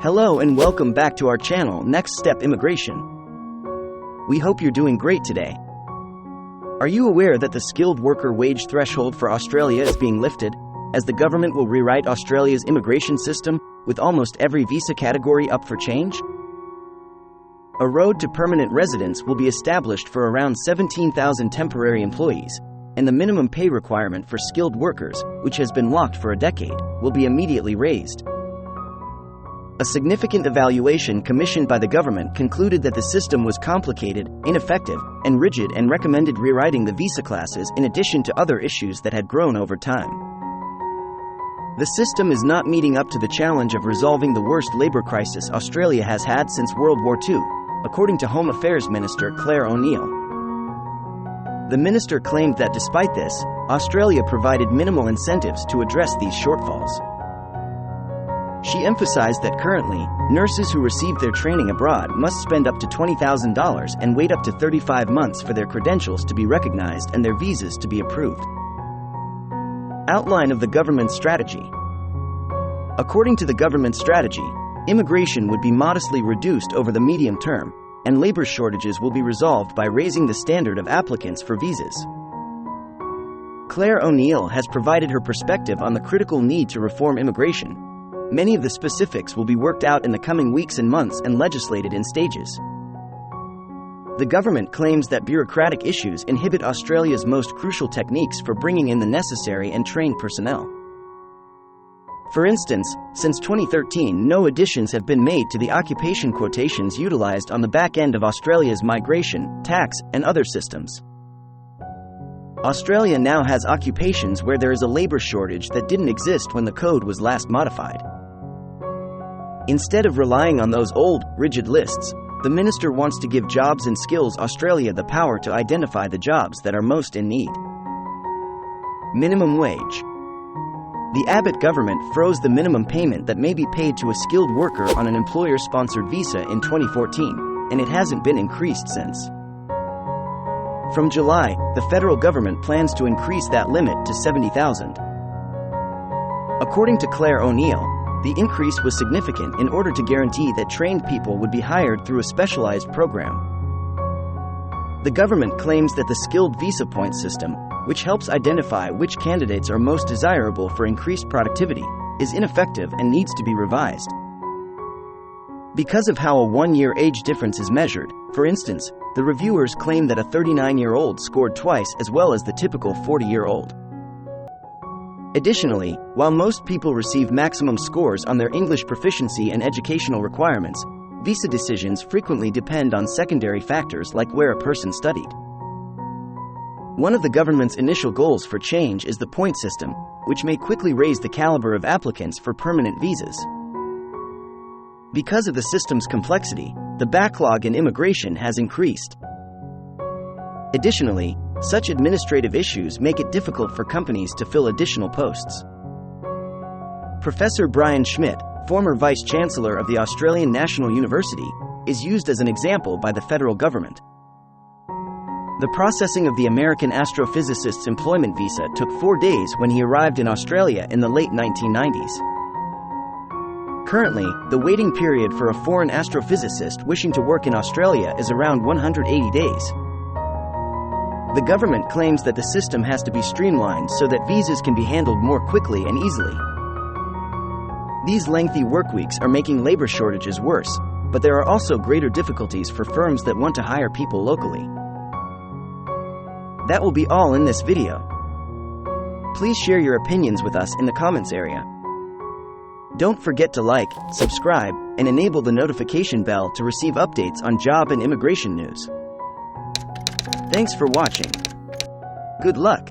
Hello and welcome back to our channel, Next Step Immigration. We hope you're doing great today. Are you aware that the skilled worker wage threshold for Australia is being lifted, as the government will rewrite Australia's immigration system, with almost every visa category up for change? A road to permanent residence will be established for around 17,000 temporary employees, and the minimum pay requirement for skilled workers, which has been locked for a decade, will be immediately raised. A significant evaluation commissioned by the government concluded that the system was complicated, ineffective, and rigid, and recommended rewriting the visa classes in addition to other issues that had grown over time. The system is not meeting up to the challenge of resolving the worst labor crisis Australia has had since World War II, according to Home Affairs Minister Clare O'Neil. The minister claimed that despite this, Australia provided minimal incentives to address these shortfalls. She emphasized that currently, nurses who received their training abroad must spend up to $20,000 and wait up to 35 months for their credentials to be recognized and their visas to be approved. Outline of the government strategy. According to the government strategy, immigration would be modestly reduced over the medium term, and labor shortages will be resolved by raising the standard of applicants for visas. Clare O'Neil has provided her perspective on the critical need to reform immigration. Many of the specifics will be worked out in the coming weeks and months and legislated in stages. The government claims that bureaucratic issues inhibit Australia's most crucial techniques for bringing in the necessary and trained personnel. For instance, since 2013, no additions have been made to the occupation quotations utilized on the back end of Australia's migration, tax, and other systems. Australia now has occupations where there is a labor shortage that didn't exist when the code was last modified. Instead of relying on those old, rigid lists, the minister wants to give Jobs and Skills Australia the power to identify the jobs that are most in need. Minimum wage. The Abbott government froze the minimum payment that may be paid to a skilled worker on an employer-sponsored visa in 2014, and it hasn't been increased since. From July, the federal government plans to increase that limit to $70,000. According to Clare O'Neil, the increase was significant in order to guarantee that trained people would be hired through a specialized program. The government claims that the skilled visa point system, which helps identify which candidates are most desirable for increased productivity, is ineffective and needs to be revised. Because of how a one-year age difference is measured, for instance, the reviewers claim that a 39-year-old scored twice as well as the typical 40-year-old. Additionally, while most people receive maximum scores on their English proficiency and educational requirements, visa decisions frequently depend on secondary factors like where a person studied. One of the government's initial goals for change is the point system, which may quickly raise the caliber of applicants for permanent visas. Because of the system's complexity, the backlog in immigration has increased. Additionally, such administrative issues make it difficult for companies to fill additional posts. Professor Brian Schmidt, former Vice-Chancellor of the Australian National University, is used as an example by the federal government. The processing of the American astrophysicist's employment visa took 4 days when he arrived in Australia in the late 1990s. Currently, the waiting period for a foreign astrophysicist wishing to work in Australia is around 180 days. The government claims that the system has to be streamlined so that visas can be handled more quickly and easily. These lengthy work weeks are making labor shortages worse, but there are also greater difficulties for firms that want to hire people locally. That will be all in this video. Please share your opinions with us in the comments area. Don't forget to like, subscribe, and enable the notification bell to receive updates on job and immigration news. Thanks for watching. Good luck.